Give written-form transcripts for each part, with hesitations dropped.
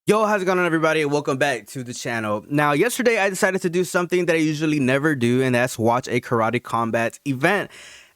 Yo, how's it going on, everybody? Welcome back to the channel. Now, yesterday I decided to do something that I usually never do, and that's watch a Karate Combat event.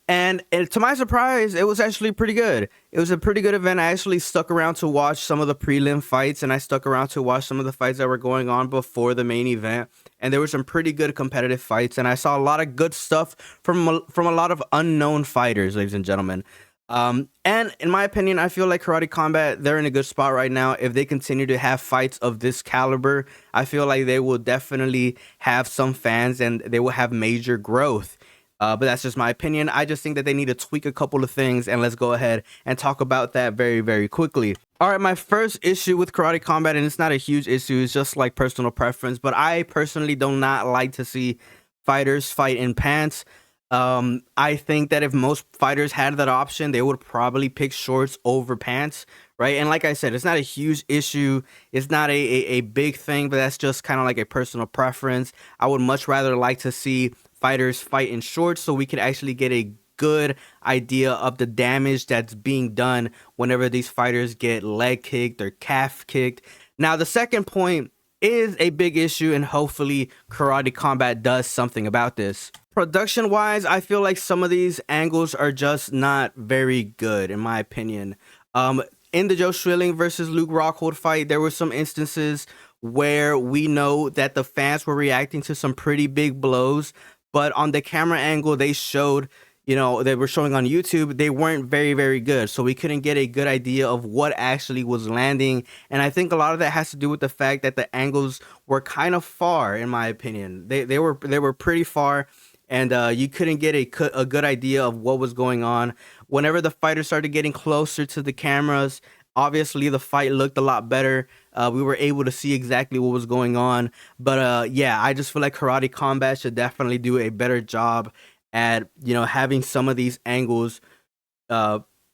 And to my surprise, it was actually pretty good. It was a pretty good event. I actually stuck around to watch some of the prelim fights, and I stuck around to watch some of the fights that were going on before the main event. And there were some pretty good competitive fights, and I saw a lot of good stuff from a lot of unknown fighters, ladies and gentlemen. And in my opinion, I feel like Karate Combat, they're in a good spot right now. If they continue to have fights of this caliber, I feel like they will definitely have some fans and they will have major growth. But that's just my opinion. I just think that they need to tweak a couple of things, and let's go ahead and talk about that very, very quickly. All right, my first issue with Karate Combat, and it's not a huge issue, it's just like personal preference, but I personally do not like to see fighters fight in pants. I think that if most fighters had that option, they would probably pick shorts over pants, right? And like I said, it's not a huge issue. It's not a big thing, but that's just kind of like a personal preference. I would much rather like to see fighters fight in shorts so we could actually get a good idea of the damage that's being done whenever these fighters get leg kicked or calf kicked. Now, the second point is a big issue, and hopefully Karate Combat does something about this. Production wise, I feel like some of these angles are just not very good, in my opinion. In the Joe Schilling versus Luke Rockhold fight, there were some instances where we know that the fans were reacting to some pretty big blows, but on the camera angle they showed, they were showing on YouTube, they weren't very, very good. So we couldn't get a good idea of what actually was landing. And I think a lot of that has to do with the fact that the angles were kind of far, in my opinion. They were pretty far, and you couldn't get a good idea of what was going on. Whenever the fighters started getting closer to the cameras, obviously the fight looked a lot better. We were able to see exactly what was going on. But yeah, I just feel like Karate Combat should definitely do a better job at having some of these angles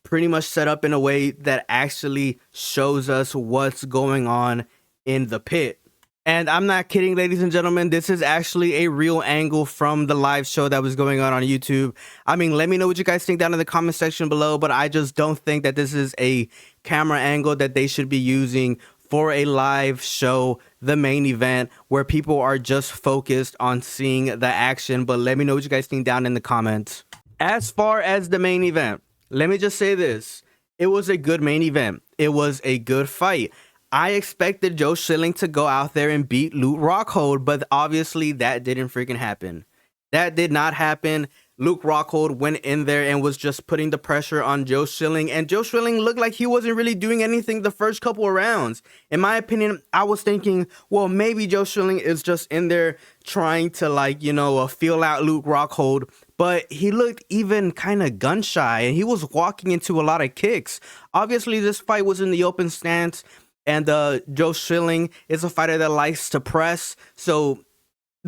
pretty much set up in a way that actually shows us what's going on in the pit. And I'm not kidding, ladies and gentlemen, this is actually a real angle from the live show that was going on YouTube. I mean, let me know what you guys think down in the comment section below, but I just don't think that this is a camera angle that they should be using for a live show, the main event, where people are just focused on seeing the action. But let me know what you guys think down in the comments. As far as the main event, let me just say this. It was a good main event. It was a good fight. I expected Joe Schilling to go out there and beat Luke Rockhold, but obviously that didn't freaking happen. That did not happen. Luke Rockhold went in there and was just putting the pressure on Joe Schilling, and Joe Schilling looked like he wasn't really doing anything the first couple of rounds. In my opinion, I was thinking, well, maybe Joe Schilling is just in there trying to feel out Luke Rockhold, but he looked even kind of gun shy, and he was walking into a lot of kicks. Obviously, this fight was in the open stance, and Joe Schilling is a fighter that likes to press. So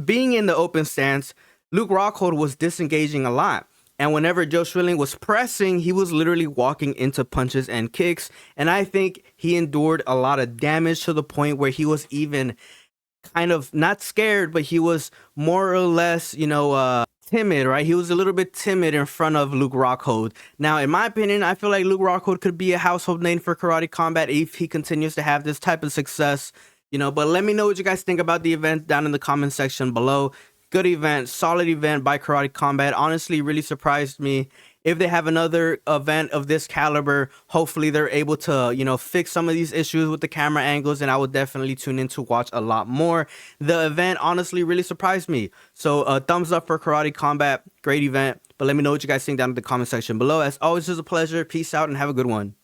being in the open stance, Luke Rockhold was disengaging a lot. And whenever Joe Schilling was pressing, he was literally walking into punches and kicks. And I think he endured a lot of damage to the point where he was even kind of not scared, but he was more or less, timid, right? He was a little bit timid in front of Luke Rockhold. Now, in my opinion, I feel like Luke Rockhold could be a household name for Karate Combat if he continues to have this type of success, but let me know what you guys think about the event down in the comment section below. Good event, solid event by Karate Combat. Honestly, really surprised me. If they have another event of this caliber, hopefully they're able to, fix some of these issues with the camera angles, and I would definitely tune in to watch a lot more. The event honestly really surprised me. So thumbs up for Karate Combat. Great event. But let me know what you guys think down in the comment section below. As always, it's a pleasure. Peace out and have a good one.